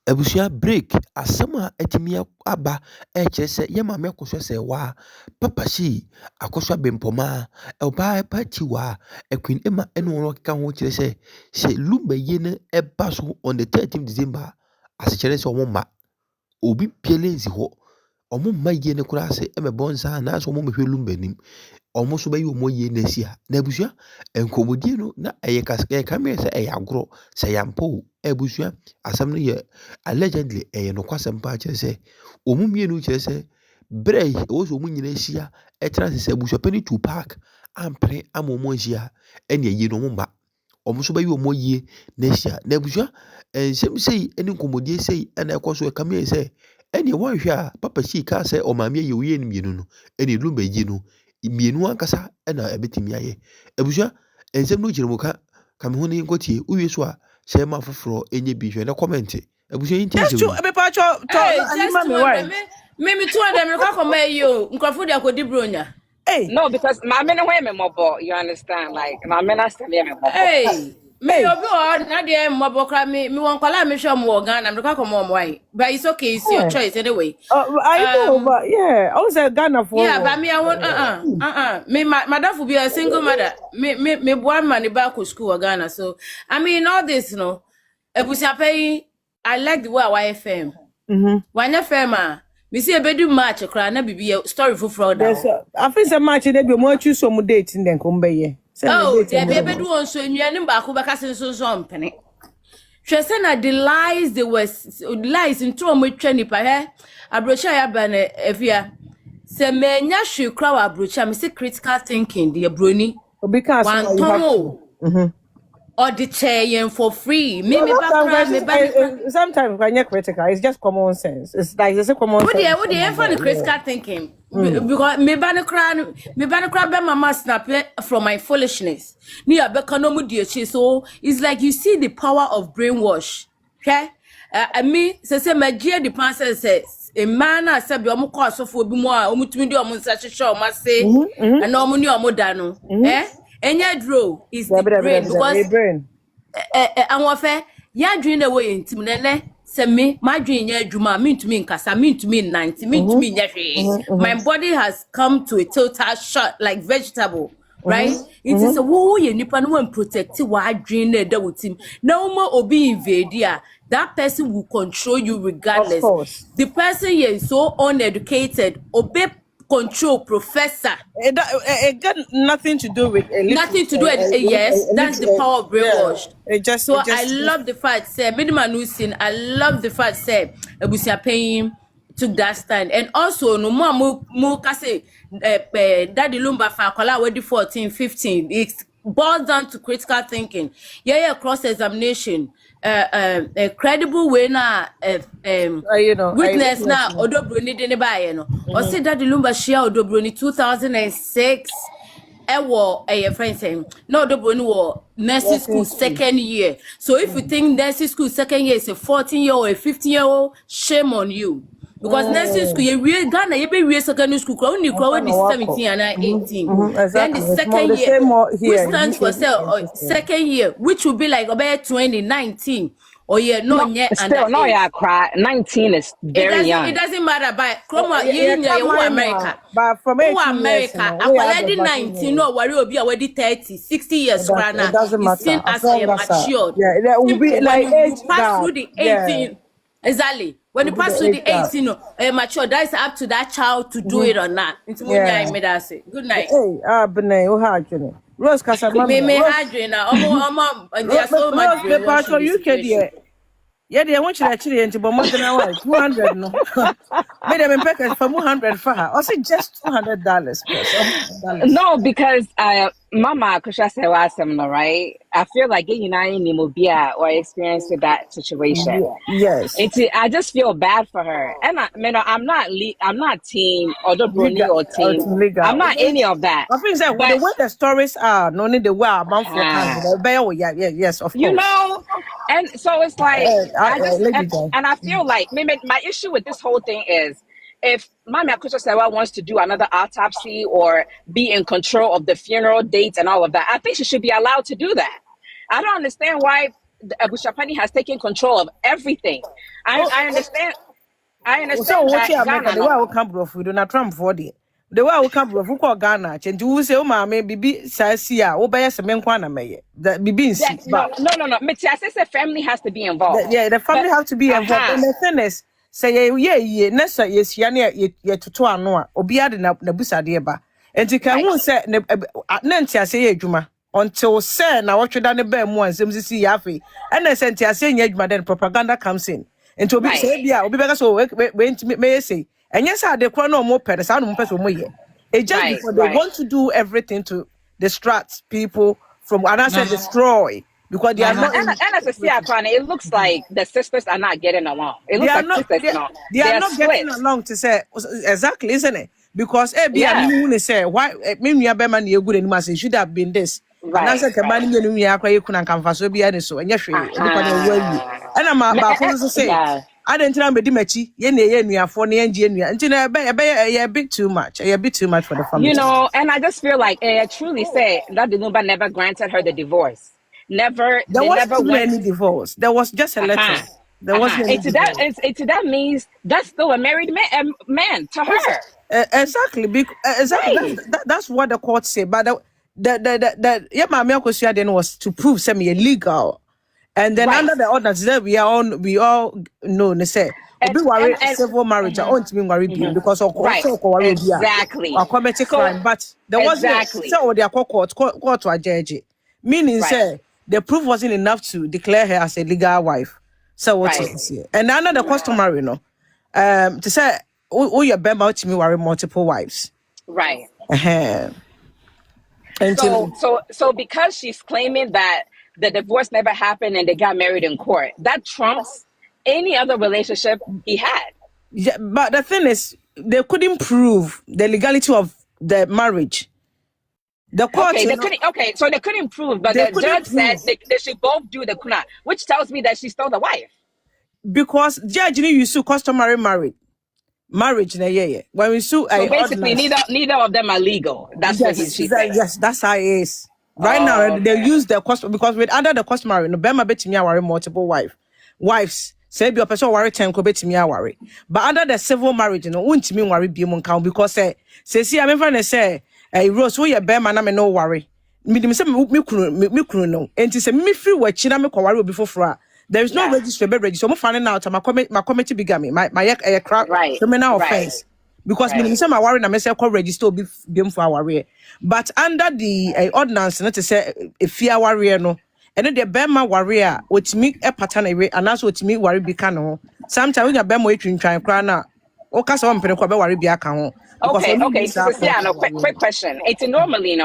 Ebusua break asɛm a atumi aba ɛkyerɛ sɛ yɛ maame akɔsɔ sɛ waa papa hyi akɔsɔ abɛmpɔmaa ɔbaa party waa Queen Emma ɛne wɔn ɔkeka ho kyerɛ sɛ lumba yie no ɛba so on the 13th December asekyerɛ sɛ ɔmo ma obi biara nsi hɔ ɔmo mma yie no koraa ase ɛmɛbɔ nsa anaasɛ ɔmo mɛhwɛ lumba nim ɔmo so bɛyɛ ɔmo yie no asi ha na abusua nkɔmmɔdie no na ɛyɛ kamea sɛ ɛyɛ agorɔ sɛ yɛampa o abusua asɛm no yɛ allegedly ɛyɛ nokwasɛm paa kyerɛ sɛ ɔmo mmienu kyerɛ sɛ berɛ a ɛwɔ sɛ ɔmo nyinaa ahyia ɛtena ase sɛ abusua pani to park ampene ama ɔmo ahyia ɛne yie no ɔmo mma ɔmo so bɛyɛ ɔmo yie na ahyia na abusua nsɛm sei ne nkɔmmɔdie sei ɛna ɛkɔ so ɛkamea sɛ ɛne wɔnhwɛ a papa hyii kaa sɛ ɔmaame ayɛ oyie no mmienu no ɛne lumba yie no mmienu ankasa ɛna ɛbɛtumi ayɛ abusua nsɛm no gyina mu ka me ho ne nkɔtie wowie so a hyɛ ma foforɔ ɛnyɛ bi hwɛ na comment abusua yi ntie Just to me pa cho me two of them look come you nkrofo dia kodi bronya. Hey. No, because my men away me mobo, you understand? Like my men are still me mobo. Hey. Me obi o na de mobo kra me won kwala me hwe mo Ghana me look come mo why. But it's okay, it's your choice anyway. I know, but yeah, I was a Ghana for. Yeah, but me I want me madam for be a single mother. Me one man back to school Ghana. So I mean all this no. Ebusia pay I like the way YFM. YFM me see a bedu match kra na bibi story for fraud. I think some match dey be mo choose some date then come be here. Oh, they bedu on so nnuane ba ko beka senso so mpene. Hwe se na the lies they were lies into mo twa nipa he abrocha ya ba na efia. Se menya hwe kra wa abrocha me say critical thinking the broni. Obi ka say you have to. Or the chair for free. Sometimes when you're critical, it's just common sense. It's like it's a common sense. What do you for the critical thinking? Because me banner crab be mama snap from my foolishness. So it's like you see the power of brainwash. Okay? I mean, say my dear the pastor says a man I said be omo course for bi mo a omo tumi do omo nsache show ma say and omo ni omo da no. Enya draw is the brain because and what fair ya dream the way intim nene se me my dream ya adwuma me to me nkasa me to me 90 me to me nyahwe my body has come to a total shot like vegetable right it is a wo ye nipa no wan protect wa dream na da wotim na uma obi invade a that person will control you regardless. Of course. The person here is so uneducated obey control professor. It got nothing to do with nothing to do with yes. That's the power of brainwash. I love the fact say minimum nursing. I love the fact say Ebusia Payne took that stand, and also no more say Daddy Lumba for Kola wedi 14, 15. It boils down to critical thinking. Yeah, cross examination. A credible way na witness na odobroni de ne baye no o say Daddy Lumba share odobroni 2006 ewo your friend saying no odobroni wo nursing school second year. So if you think nursing school second year is a 14-year or a 15-year-old, shame on you. Because nursing school, you really Ghana, you be real secondary school, only growing is 17 and 18. Then the second year, which stands for second year, which will be like about 2019. Or yeah, no, yeah, and still, no, yeah, cry. 19 is very young. It doesn't matter, but Chroma, you America. But from America, I'm already 19, no, worry, will be already 30, 60 years, it doesn't matter. As I am matured. Yeah, that will be like age pass through the 18. Exactly. When you pass through the 18, mature, that's up to that child to do it or not. It's more than I say. Good night. Hey, Benay, who had you? Rose Casamama. Me had you now. There's so much. The UK, dear. Yeah, they want you actually into Bomodana 200 no. Made them in package for 100 for her. Or say just $200. No, because Mama Kusha said was similar, right? I feel like getting in Mobia or experience with that situation. Yes. I just feel bad for her. And I'm not team or the Bruni or team. I'm not any of that. I think that the way the stories are, no need the way about for yes, of course. You know, and so it's like and I feel like maybe my issue with this whole thing is if Mama Akusha Sewa wants to do another autopsy or be in control of the funeral dates and all of that, I think she should be allowed to do that. I don't understand why Abushapani has taken control of everything. I understand. I understand So what that you Ghana, the way I will come bro food na Trump for the way I will come bro for Ghana change you say o ma me bibi sasi a wo be me nkwa na meye that bibi nsi no. I say family has to be involved. The family have to be involved. And the thing is, say ye nessa yes ya toto ano a obi ade na busa de ba. Enti kan hu say na ntia say adwuma until say na wotweda ne ba mu ansem sisi ya afi. And say ntia say nya adwuma then propaganda comes in. Enti obi say bia obi beka so we me say enye say ade kro na omo pede sa no mo pese omo ye. It just because they want to do everything to distract people from and I said destroy. Because they are not. And as I see, it looks like the sisters are not getting along. It looks like sisters, they are not getting along to say exactly, isn't it? Because me say why me bema na good anymore say should have been this. And I said man me no akwa yekuna kanfa so bia ne so enye hwe e kwa na wayi. And am ba for so say I didn't tell me di machi ye na ye nuafo na ye ngie nua. Nti na a bit too much. A bit too much for the family. You know, and I just feel like I truly say that the Lumba never granted her the divorce. Never. There wasn't any divorce. There was just a letter. There wasn't any divorce. That means that's still a married man to her. Exactly. Exactly. That's what the court said. But the Mami Akosua then was to prove semi illegal, and then under the ordinance that we all know they say. Obi worry civil marriage. I want to be worried because of course exactly. Or commit crime, but there wasn't so they are court to a judge. Meaning say. The proof wasn't enough to declare her as a legal wife. So what you say? And another customary, to say, oh, your bema to me worry multiple wives. Right. And so because she's claiming that the divorce never happened and they got married in court, that trumps any other relationship he had. Yeah, but the thing is, they couldn't prove the legality of the marriage. The court, so they couldn't prove, but the judge said they should both do the kuna, which tells me that she's still the wife. Because judge you sue customary marriage, when we sue, so basically neither of them are legal. That's what she said. Yes, that's how it is. Right now, they use the custom because with under the customary, no bema betimi worry multiple wives. Say be a person worry 10 ko betimi worry. But under the civil marriage, no untimi worry bi mu count because say see I mean say. Rose, we are bema na me no worry. Me say me kunu no. Enti say me free we chi na me ko worry before fra. There is no register be register. So mo finding out my committee bigamy. My criminal offense. Because me say my worry na me say ko register be for worry. But under the ordinance not to say if fear worry no. And the bema warrior which me a pattern away and that's what me worry be can. Sometimes when you bema we try cry na. O ka so mpene ko be worry be aka ho. Okay. So quick question. It's normally,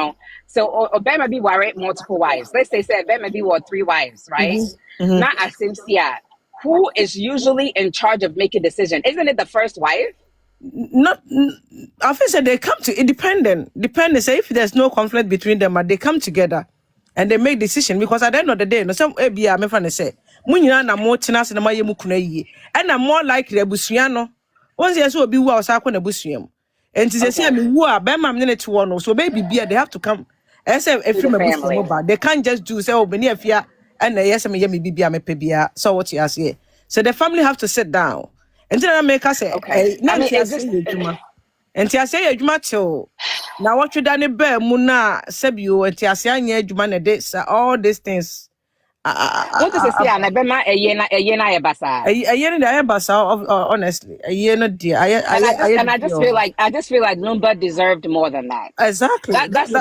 so Obama be worried multiple wives. Let's say Obama be 3 wives, right? Not as Cynthia. Who is usually in charge of making decision? Isn't it the first wife? Not. I think they come to independent. Depending, say if there's no conflict between them, but they come together and they make decision because at the end of the day, no some ABA me fan say, "Munyina na mo tina se na maye mu kuna yi." And I'm more likely abusua no. Once you so be wa osa kwa na abusua. And to say me who are bema me to one so baby beer they have to come as if they can't just do say be near fear and yes me bibia me pebia so what you say so the family have to sit down and then make us say and I say adwuma till now what you done be mu na sebio and I say anya adwuma na this all these things what is say na be ma eye na ebasa honestly dear I just feel like Lumba deserved more than that. Exactly. That's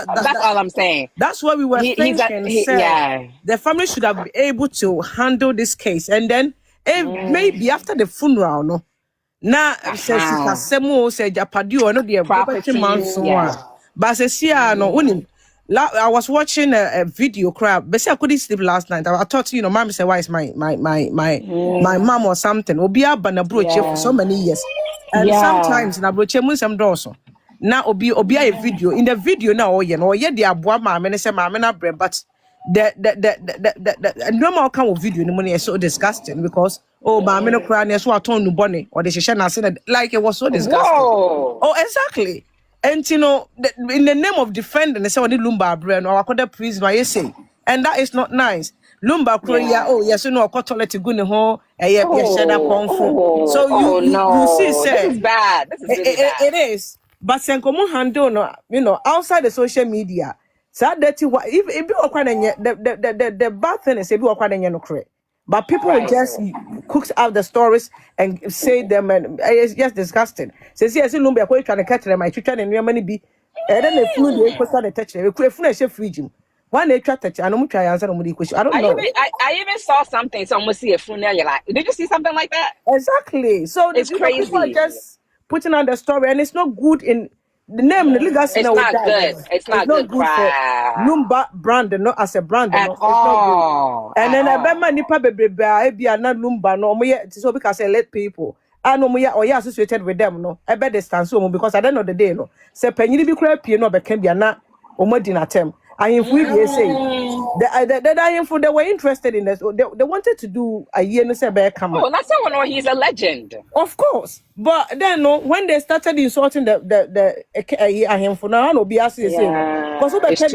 all I'm saying. That's what we were thinking. The family should have been able to handle this case and then maybe after the funeral no na says kasemo say japadi or no the property but says no unim. I was watching a video crap, but I couldn't sleep last night. I thought, mom said, why is my mom or something? Obia banabroche for so many years. And sometimes na broche mun some doso. Now obia a video. In the video now, the abua mama and say mama na bread, but the normal kind of video the money is so disgusting because mama no cry so I turn no bonnet or the shisha na said like it was so disgusting. Whoa. Oh, exactly. And in the name of defending, they say, "Lumba brand or I prison," I say, and that is not nice. lumba Korea. Oh yes, you know, toilet go ne ho. So you see, say this is bad. This is really bad. It is. But senkomo handle no, you know, outside the social media. So dirty if be the bad thing is if you no correct. But people will just cook out the stories and say them, and it's just disgusting. So see, I see lumba ko trying to catch them. I try and money be. And then the food they put on the touch. We could finish a fridge. One they try touch. I don't try answer the question. I don't know. I even saw something. Someone see a funeral. You're like, did you see something like that? Exactly. So it's crazy. People are just putting on the story, and it's not good in the name. The legacy. It's not good. It's not good for lumba brand, not as a brand at all. And then I bet my nipa baby, I be not lumba no more. So because I let people. I know we are associated with them. No, I bet they stand so because at the end of the day, no. Say penny be crappy, no, but can be not omodin attempt. I if we say they were interested in this. They wanted to do a year no say bear come. Oh, that's someone he's a legend. Of course. But then no, when they started insulting the for now, no be asking the same. Because it's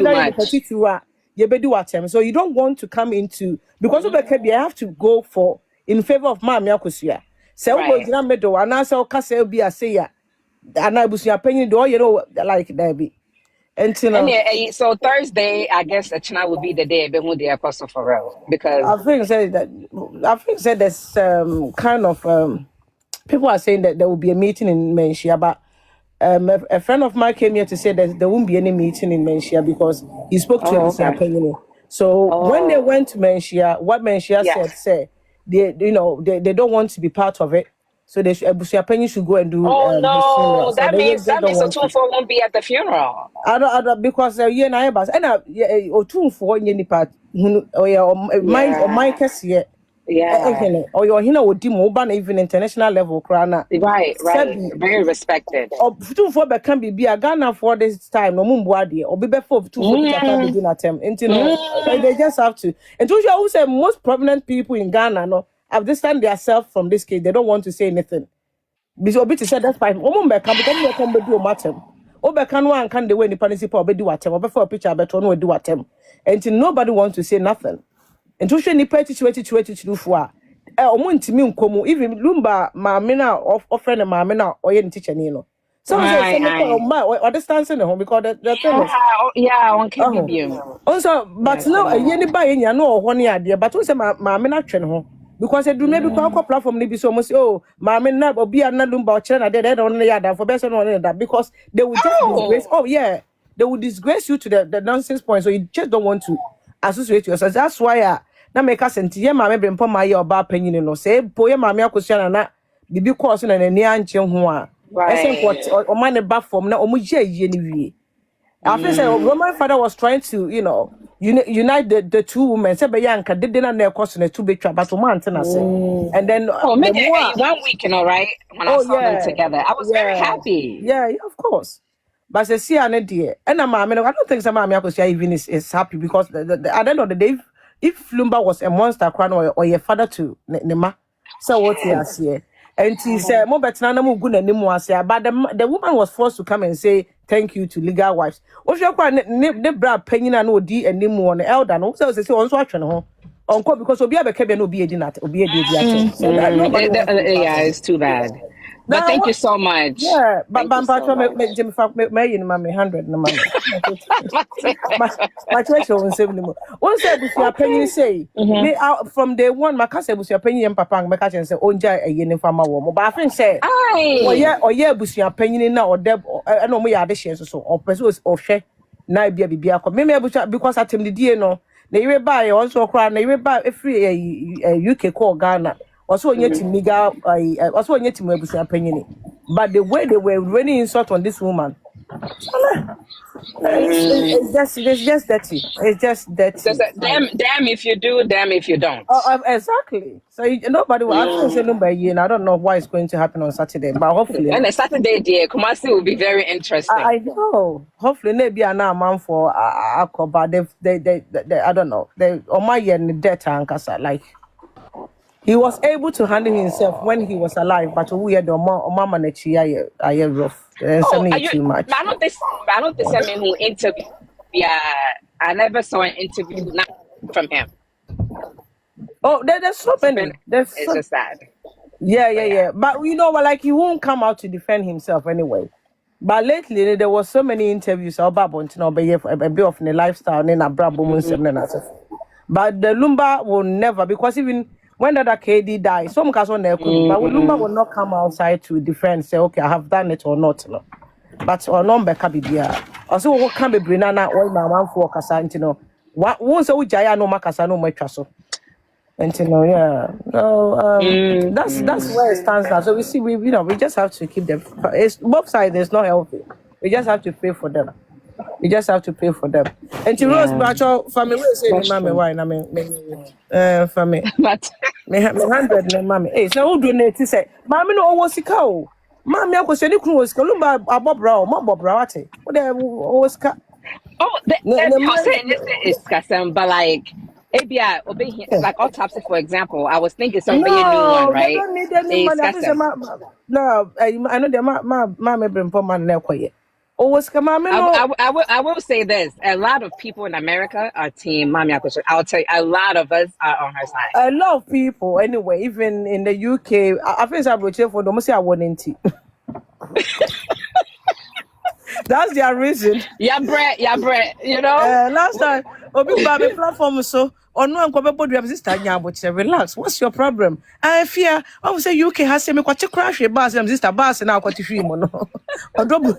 too much. You be do attempt. So you don't want to come into because of the have to go for in favor of Mama Yakusia. Say we go middle and answer Kasa be a say and I was your opinion do you know like that be. And so Thursday, I guess China will be the day when they apostle for real because I think that there's kind of people are saying that there will be a meeting in Menchia, but a friend of mine came here to say that there won't be any meeting in Menchia because he spoke to Menchia. So when they went to Menchia, what Menchia said they don't want to be part of it. So they should go and do. Oh no, that means the 2-4 won't be at the funeral. I don't because you and I or 2-4 in any part or my case here. Yeah. Or your hina would do even international level crana. Right. Very respected. Or 2-4 can be a Ghana for this time, no mumbuadi, or be before 2-4 dinner term. They just have to. And to you say most prominent people in Ghana no have distanced themselves from this case. They don't want to say anything. Because Obi to say that's fine. Omumbe can do matem. Obe can one can the way the principal be do atem. Before a picture better no do atem. And nobody wants to say nothing. And to show ni petty to do for. Omunti mi nkomu even lumba maamina or friend maamina or yen teacher nino. So or distance in the home because the thing is one can be also but no yen by in ya no one idea but also maamina train home. Because I do maybe platform maybe so much mammy not or be a lumba channel they don't yada for best on that because they would just disgrace they would disgrace you to the nonsense point so you just don't want to associate yourself. That's why na make us senti ye mammy bring po my oba penny no say boy mammy akosia na bibi course na ni anche ho a say what or man back from na omuje ye ni wie. I feel say when my father was trying to unite the two women say be yanka did na course na two be but man say and then 1 week right when I saw them together I was very happy. Yeah, of course. But say see an dear and I don't think some mammy akosia even is happy because at the end of the day if Lumba was a monster crown or your father to Nema, so what he has here. And he said, "Mo better na mo good anymore." But the woman was forced to come and say thank you to legal wives. If you are ne bra penina no di anymore, the elder no. So say on watch no. Uncle because obi abeke no be edi na obi edi edi. So it's too bad. But now, thank you so much. Yeah, but Bampacho me 100 no money. My choice was 70 more. One said if your opinion say me out from day one my cousin was your opinion papa and my cousin say onja a yen farmer woman. But I think say or bus your opinion now or deb I know me are the shares so or person or share na bia me because at him the day no na you buy also cry na you buy free UK call Ghana. Also, yet Miga, also yet to opinion. But the way they were really insult on this woman, it's just dirty. It's just dirty. So, damn if you do, damn if you don't. Exactly. So nobody will actually say number year. I don't know what is going to happen on Saturday, but hopefully. And the Saturday, dear, Kumasi will be very interesting. I know. Hopefully, maybe an man for Akko, but they I don't know. They on my year in the death and like. He was able to handle himself when he was alive, but we had the mama nechi I rough. Too much. I don't think who interview. Yeah, I never saw an interview from him. Oh, there's so many. It's just sad. Yeah. But like he won't come out to defend himself anyway. But lately there was so many interviews about a bit of the lifestyle and but the Lumba will never, because even when that KD died, some cats on there could, but Lumba will not come outside to defend, say, okay, I have done it or not. No. But or number can be there. Also, what can be Brinana or my man for Casantino? Once a Jaya no Macasano, my castle. And that's where it stands now. So we see, we just have to keep them. It's both sides. It's not healthy. We just have to pray for them. We just have to pray for them. And to Rose, but family will say, "Mommy, why?" I mean, family. But me 100, mommy. Hey, so who donate? He say, "Mommy, no was cow. Mommy, I was saying, "Who was Columba? Bob Brown, Bob Brawati. What there was cat." oh, I'm saying this is Kasem, but like. Like autopsy, for example, I was thinking something new one, right? They don't need any money. No, I know they my bring poor man there quiet. Always come on, I will say this: a lot of people in America are team Mami Akosua. I'll tell you, a lot of us are on her side. A lot of people, anyway, even in the UK, I think I'm rooting for them. I want tea. That's their reason. Yeah, bread. Last time, Obi Baby platform so. Or no, I'm going to sister. Relax. What's your problem? I fear. I would say UK has me quite a crash a bus and sister bus and now quite a few mono. Or double.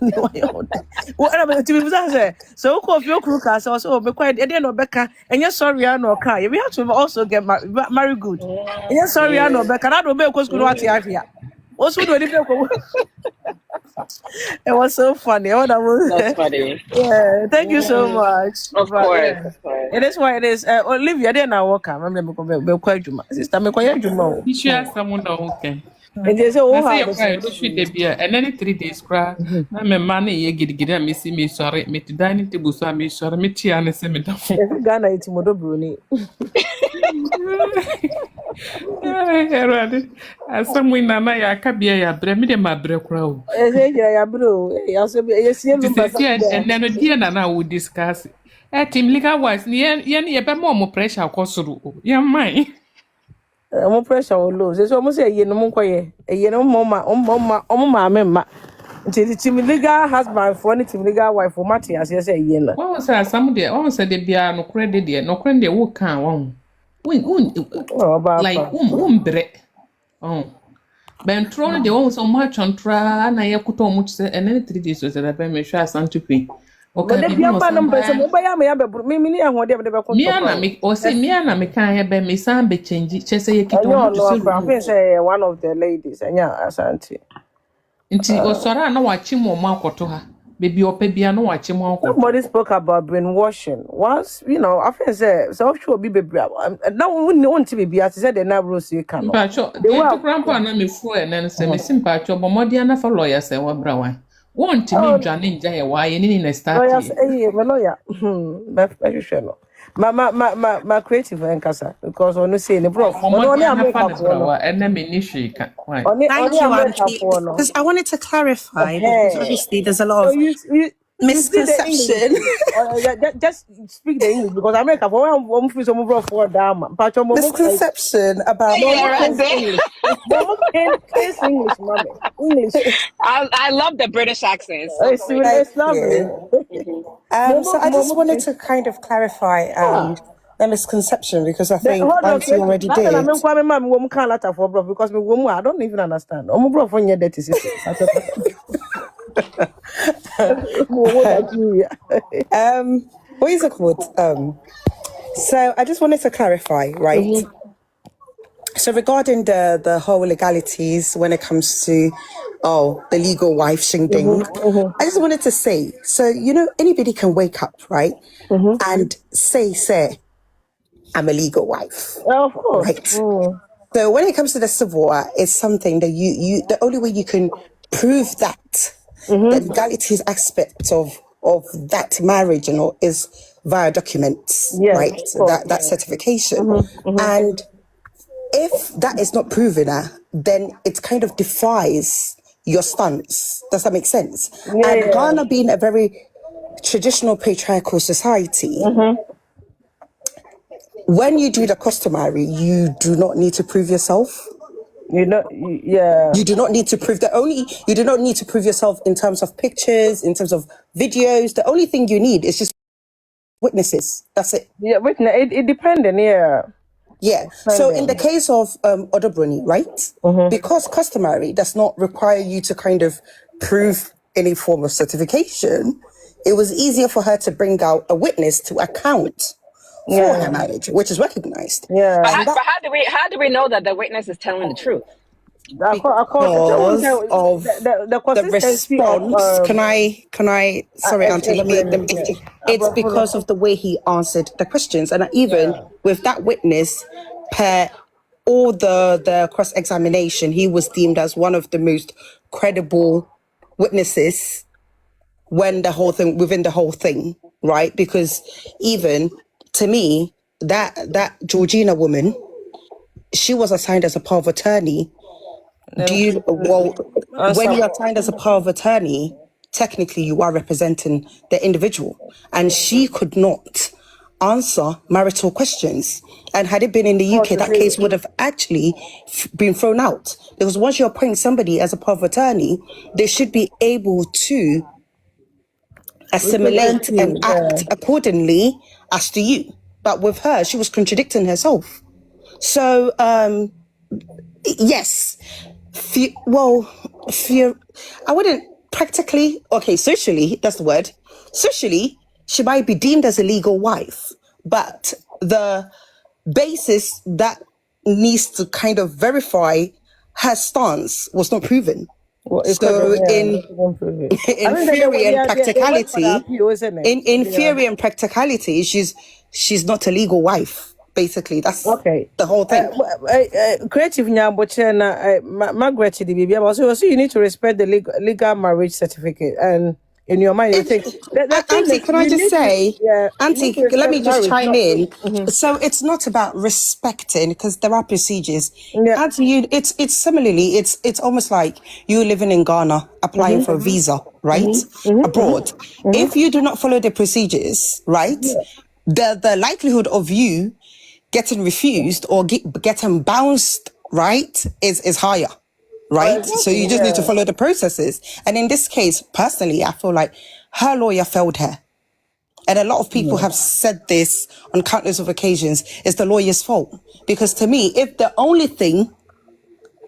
Whatever to be say. So, of your crew cast also be quite a no Becca. And yes, sorry, I know cry. We have to also get married good. And yes, sorry, I know Becca. I don't know because good what here. Also, do it. It was so funny. That's funny. Yeah, thank you so much. Of course. It is what it is. Olivia, then I walk. I'm going to quite you. Sister, me quite you. You should someone okay. And they say, oh, and then 3 days cry. I'm a man, you get missing me, sorry, me to dining table, so I'm sorry, me tea and a cemetery. Ghana, it's Modo Bruni. As someone, I can't be a bremid, my break row. And then a dear Nana would discuss it. At him, legal wise, near more pressure, course, yeah, mine. More pressure or lose. It's almost a year no more. A year no more, mamma. Until the team legal husband for any team legal wife for Matthias, yes, a year. What was that? Somebody almost said they are no credit yet, no credit, who can't one. Like, bread. Oh, Ben Tron, they own so much on trial, and I could almost say, and then 3 days was that I may share some to pay. Okay, me can't be me some be change. Just say one of the ladies, and Asante. Inti Osora no watching more mark to her. Baby or baby, no watching more. Somebody spoke about brainwashing. Once, I think so sure be baby. Now we wouldn't want to be as said the Nabros you can. But they were grandpa and me fool and then say me sympathy, but more than for lawyers say what brown. Want to mean Johnny Jay, why in a start? Yes, lawyer. My creative and casa because on the scene the bro. And then initially thank you, Auntie. Because I wanted to clarify because obviously there's a lot of misconception. Just speak the English because America for one free some for down. Misconception about English, mommy. English. I love the British accent. It's lovely. So I just wanted to kind of clarify the misconception because I think Auntie already did. Because I don't even understand. What is it called? So I just wanted to clarify, right? Mm-hmm. So regarding the whole legalities when it comes to the legal wife shingding, I just wanted to say, so anybody can wake up, right? And say I'm a legal wife. Of course. Right. So when it comes to the civil war, it's something that you the only way you can prove that the legalities aspect of that marriage is via documents, right? That certification. And if that is not proven, then it kind of defies your stance. Does that make sense? And Ghana being a very traditional patriarchal society, when you do the customary, you do not need to prove yourself. You do not need to prove you do not need to prove yourself in terms of pictures, in terms of videos. The only thing you need is just witnesses. That's it. Yeah, witness. It dependent. Yeah. So in the case of Odobroni, right? Because customary does not require you to kind of prove any form of certification, it was easier for her to bring out a witness to account for her marriage, which is recognized. Yeah. But how do we know that the witness is telling the truth? Because of the response. Can I sorry, Auntie, let me it's because of the way he answered the questions. And even with that witness, per all the cross-examination, he was deemed as one of the most credible witnesses within the whole thing, right? Because even to me, that Georgina woman, she was assigned as a power of attorney. When you are assigned as a power of attorney, technically you are representing the individual, and she could not answer marital questions. And had it been in the UK, that case would have actually been thrown out, because once you appoint somebody as a power of attorney, they should be able to assimilate and act accordingly as to you. But with her, she was contradicting herself. So, yes, I wouldn't practically, socially, that's the word. Socially, she might be deemed as a legal wife, but the basis that needs to kind of verify her stance was not proven. So in theory and practicality, she's not a legal wife. Basically, that's the whole thing. Creative Margaret, so you need to respect the legal marriage certificate, and in your mind you think Auntie, can I just say, Auntie, let me just chime in. So it's not about respecting, because there are procedures. Auntie, it's similarly, it's almost like you living in Ghana applying for a visa, right? Abroad. If you do not follow the procedures, right, the likelihood of you getting refused or getting bounced, right, is higher, right? So you just need to follow the processes. And in this case, personally, I feel like her lawyer failed her. And a lot of people have said this on countless of occasions, it's the lawyer's fault. Because to me, if the only thing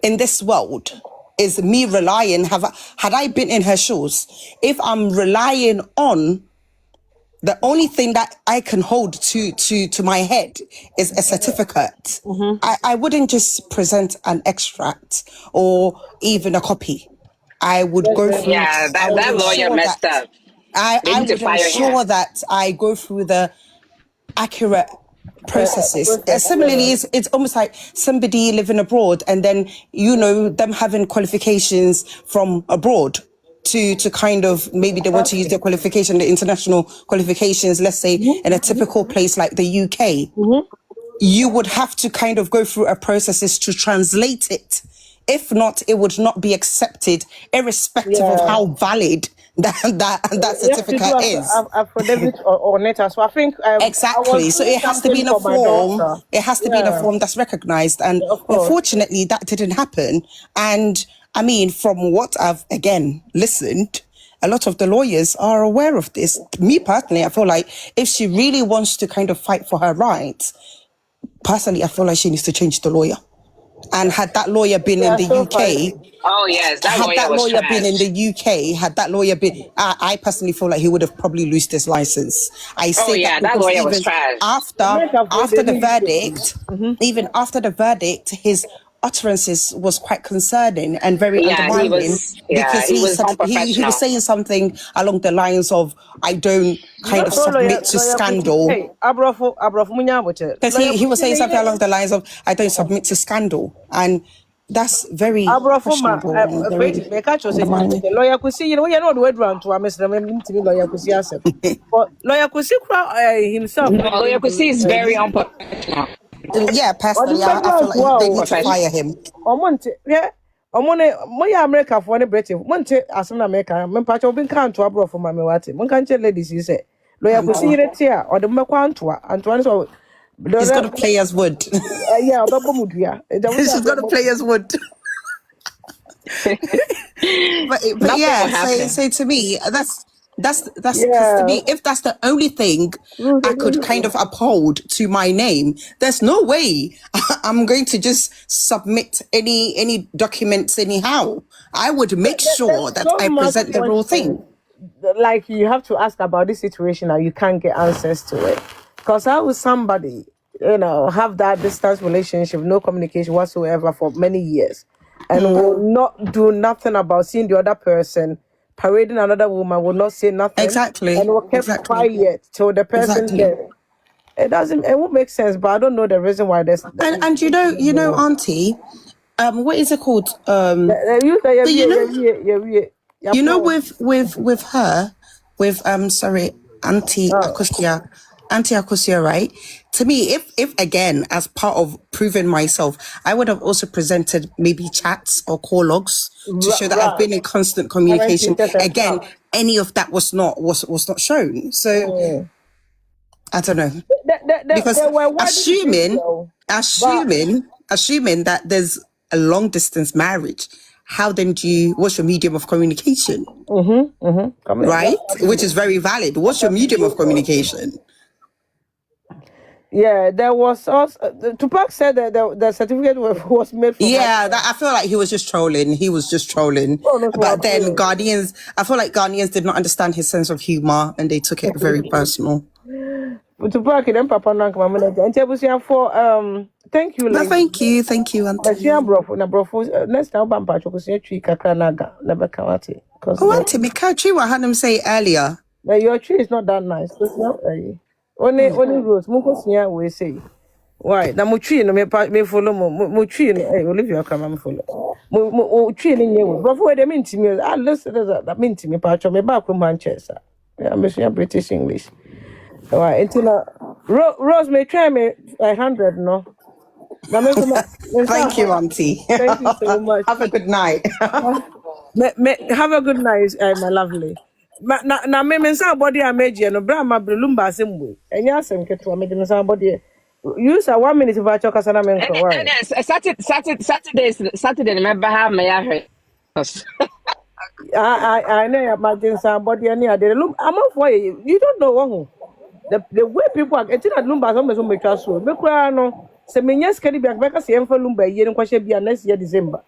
in this world is me relying, had I been in her shoes, if I'm relying on the only thing that I can hold to my head is a certificate, I wouldn't just present an extract or even a copy. I would go through... Yeah, that lawyer messed up. I would ensure that I go through the accurate processes. Similarly, it's almost like somebody living abroad and then, them having qualifications from abroad to kind of, maybe they want to use their qualification, the international qualifications, let's say in a typical place like the UK. You would have to kind of go through a processes to translate it. If not, it would not be accepted, irrespective of how valid that certificate is. Affidavit on it. So I think exactly. So it has to be in a form. It has to be in a form that's recognized, and unfortunately, that didn't happen. And I mean, from what I've again listened, a lot of the lawyers are aware of this. Me personally, I feel like if she really wants to kind of fight for her rights, personally, I feel like she needs to change the lawyer. And had that lawyer been in the UK, had that lawyer been in the UK, had that lawyer been, I personally feel like he would have probably lost his license. I say that lawyer was trash. After the verdict, even after the verdict, his utterances was quite concerning and very undermining, because he was saying something along the lines of, I don't kind of submit to scandal. Because he was saying something along the lines of, I don't submit to scandal. And that's very questionable. Lawyer Kusi, you're not word round to Lawyer Kusi but Lawyer Kusi himself. Lawyer Kusi is very unprofessional. Yeah, personally, I feel like they need to fire him. America for any British. Monte as an American, men patch open can't to abroad for my wati. One can't tell ladies, you say. Lawyer Kusi here, or the Makwantua, and to answer He's got to play as wood. Yeah, She's got to play as wood. but yeah, so to me, that's because to me, if that's the only thing I could kind of uphold to my name, there's no way I'm going to just submit any documents anyhow. I would make sure that I present the real thing. Like you have to ask about this situation and you can't get answers to it. Because how would somebody, have that distance relationship, no communication whatsoever for many years, and will not do nothing about seeing the other person parading another woman, will not say nothing. Exactly. And will keep quiet till the person dead. It won't make sense, but I don't know the reason why there's... And you know, Auntie, what is it called? With her, Auntie Akosia, right? To me, if again, as part of proving myself, I would have also presented maybe chats or call logs to show that I've been in constant communication. Again, any of that was not shown. So I don't know. Because assuming that there's a long distance marriage, how then what's your medium of communication? Right? Which is very valid. What's your medium of communication? Yeah, there was also Tupac said that the certificate was made for I feel like he was just trolling. But then Ghanaians, I feel like Ghanaians did not understand his sense of humor and they took it very personal. Tupac and Papa Nank manager and for thank you. No, thank you, Auntie. Next time Bampa Chokusia tree Kakanaga, never kawati. Auntie, me catch you. I had him say earlier. Your tree is not that nice. It's not only rose. Mukosia we say. Why? Na muchi no me follow muchi no Olivia come follow. Muchi ni nyewe. Brofo de mean to me. I listen that mean to me pacho me back from Manchester. I'm British English. Why? Until Rose may try me 100 no. Thank you, Auntie. Thank you so much. Have a good night. Have a good night, my lovely. Na me somebody ameji no bra ma lumba asemwe. Enya asem keto ameji somebody. Use a 1 minute for choka sana me nko wa. Saturday remember how me I know imagine somebody any ade lum among for you don't know one. The way people are getting at lumba so me twa so. Me kura no se me nya skadi biak beka se emfa lumba ye nko hye bia next year December.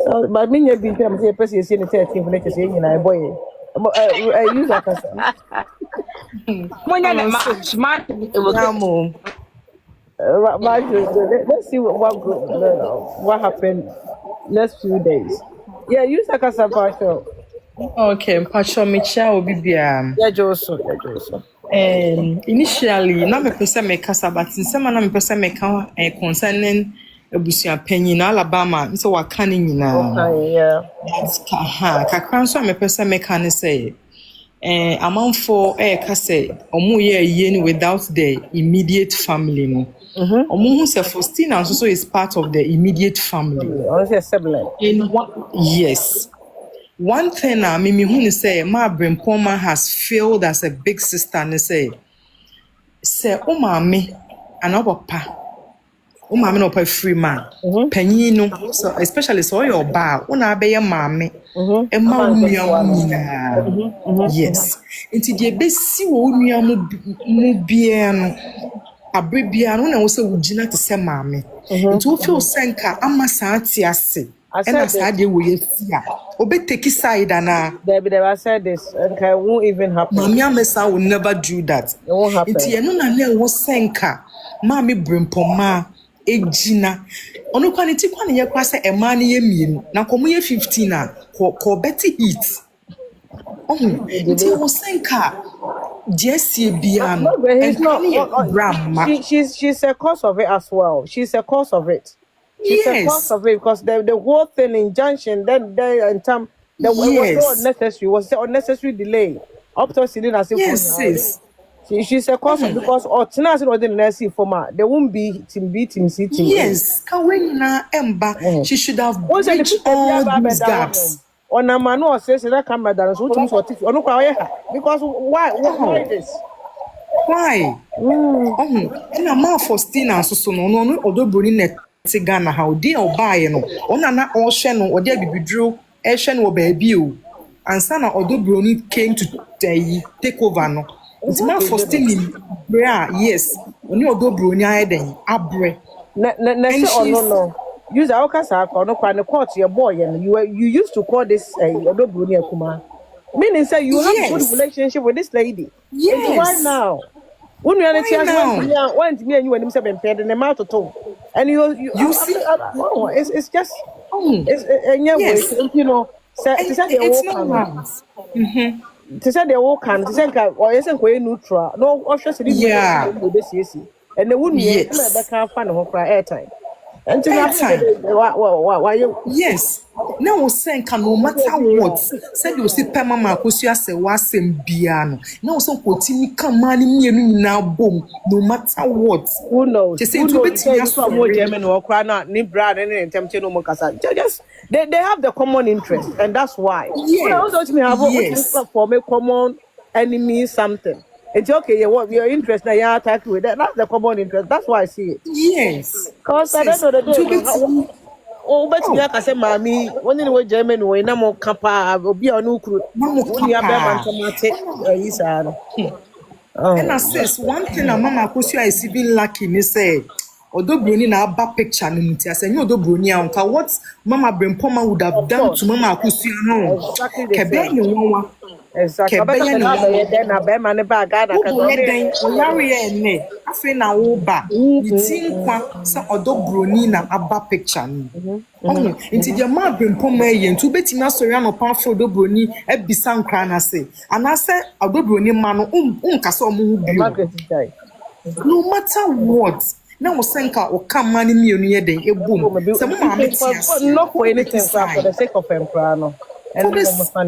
So but me nya bi ntem se person se ne 13 for next year nyina boy. Use that person. Let's see what happened next few days. Yeah, use that person partial. Okay, partial Micha will be there. Yeah, Joso. Initially, na me pese me kasa, but nsema na me pese me ka concerning ebusua panyin Alabama, nso wakane nyina. Okay, yeah. Kakran so me pese me ka ne say amanfo ka say omo ye without the immediate family no. Omo hu say Faustina so is part of the immediate family. Also sibling. Yes. One thing Mimi Huni say, Ma Brimpoma has failed as a big sister and say Mami and Papa. Mami no free man. Penino, so especially so your bar, una be your mammy. Yes. Into the best mubian a bribian, I also would to say mammy. Into feel senka, Amasantiasi. And I said, you will see. Obe take his side, and Debbie said this, and it won't even happen. Mamma Messa will never do that. It won't happen. It's no was senka. Mammy Brimpoma, Egina. Ono quantity quan ye quasa a man ye mean. Now come 15 ko Betty eat. Oh, it was senka. Jessie Biano. She's a cause of it as well. She's a cause of it. She's a cause of it because the whole thing injunction then there and time was so unnecessary, was the unnecessary delay. Up to Celine as if she's a cause of because or Tina or the see former there won't be team B, team C, team. Yes, Kawena Emba. She should have bridged all these gaps. On a man who says that camera down so because why this? Why? And a man for stain and so no although bruni net Ghana how dear or buy no on an ocean or there be drew Asian or baby and son although bruni came to take over no. It's man for stain yes. Only although bruni I then abre. No. Use our casa or no kind of court your boy and you used to call this although bruni kuma. Meaning say you have a good relationship with this lady. Yes. Why now? When you are one to me and you and him seven paid in the mouth of tongue. And you see, it's just yes. You know, it's not to say they walk and to say or isn't quite neutral. No, or just this and they wouldn't yet that can't find a cry airtime. And to why yes. Now saying can no matter what said you see Pamama Kosia say was biano. Now some continue come money me now boom no matter what. Who knows? Just more German or cry not ni brad and tempting no mocasa. Just they have the common interest and that's why. Yes. Don't me have for me common enemy something. It's okay, what your interest now you attack with that. That's the common interest. That's why I see it. Yes. Because I don't know the but me aka say mami woni ne we German we na mo kapa obi a no kru woni ya be man tomate isa no and I says one thing mama Kosia is even lucky me say odo broni na aba picture no muti say you odo broni anka what mama Brempoma would have done to mama Kosia no kebe ni wonwa exactly then na be man ba ga na ka do den oyare ene afi na wo ba itin kwa sa odo broni na aba picture no nti dia ma Brempoma ye ntu betimi asori no pa fo odo broni ebisa nkra na say anase odo broni ma no unkasa omo bio no matter what na wo senka o ka mani mienu ye den ebom se mo ma metia not for anything for the sake of empra no and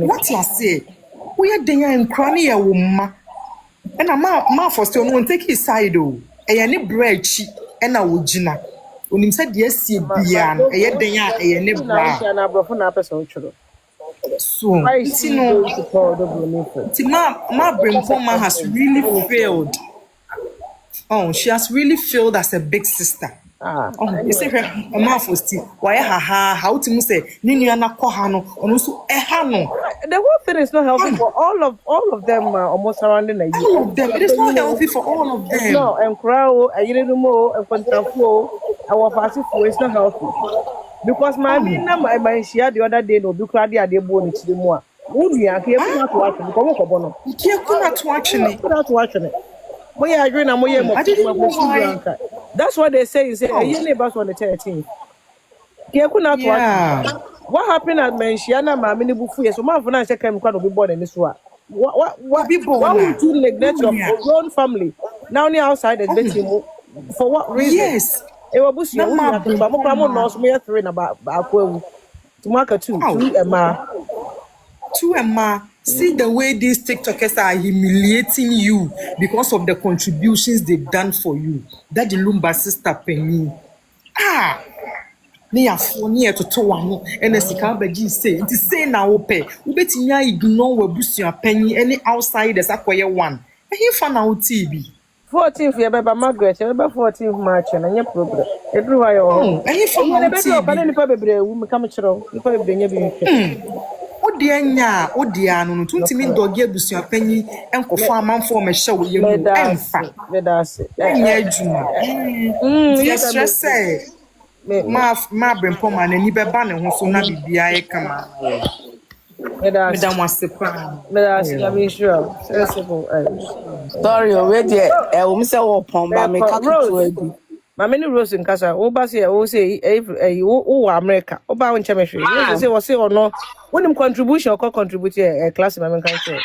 what you say we are den nkra ne ye wo ma na ma for still no take his side o e ne breachi e na wo gina onim se de asie bia no e den e ne bra na brofo na person churo so you know ma Brempoma has really failed. Oh, she has really failed as a big sister. You say her mouth was still. Why how to say Nini na kohano or also ehano. The whole thing is not healthy for all of them almost surrounding a year. All of them. It is not healthy for all of them. No, and crow, a year more, and contraflow, our passive is not healthy. Because my share the other day no do crowd the bone to the more. Would we are here to watch it? Come on, watching it. That's what they say. Is your neighbors on the 13th. What happened at Menchiana, my mini buffet? So my financial chemical will be born in this one. What would you neglect your own family? Now near outside is betting for what reason? Yes. It was your mother, but more knows me a three about to mark a two Emma. See the way these TikTokers are humiliating you because of the contributions they've done for you. That the lumba sister penny. They are funny to one and as the Kabaji say, it is say now pay. Ubetinya ignore your penny any outsiders acquire one. And he found out TV. 14th year by Margaret, about 14th March and your problem. Everywhere you are. And if you want to probably will come to you probably bring you. Odianya odiano tuntimi dogie busia panyi enkofa amanfo me hye wo yemu emfa enya adwuma yes just say ma Brempoma na ni beba ne ho so na bibia e kama madam wasepa I'm sure sorry we dey we me say wo pomba me ka to adi my many rose in casa oba say o say America oba won chemistry you say we say or no when him contribution or contribute a class in my country